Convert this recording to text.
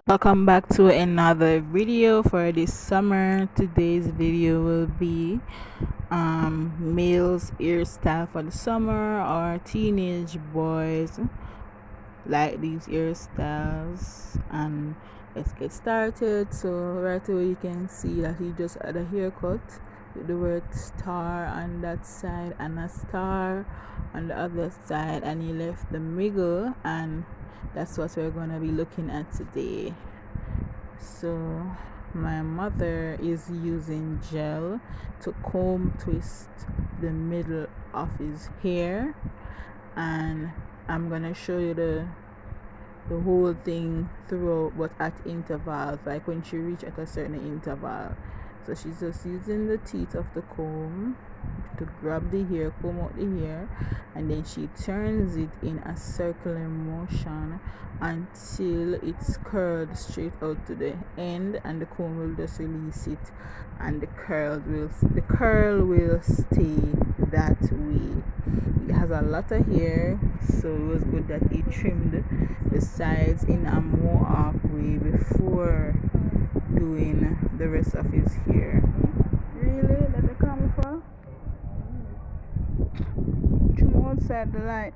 Welcome back to another video for this summer. Today's video will be males hairstyle for the summer, or teenage boys like these hairstyles. And let's get started. So right away you can see that he just had a haircut with the word star on that side and a star on the other side, and he left the middle, and that's what we're going to be looking at today. So my mother is using gel to comb twist the middle of his hair, and I'm gonna show you the whole thing throughout, but at intervals, like when she reach at a certain interval. So she's just using the teeth of the comb to grab the hair, comb out the hair, and then she turns it in a circular motion until it's curled straight out to the end, and the comb will just release it, and the curl will stay that way. It has a lot of hair, so it was good that he trimmed the sides in a mohawk way before doing the rest of his hair. Really? That they come for? Come outside the light.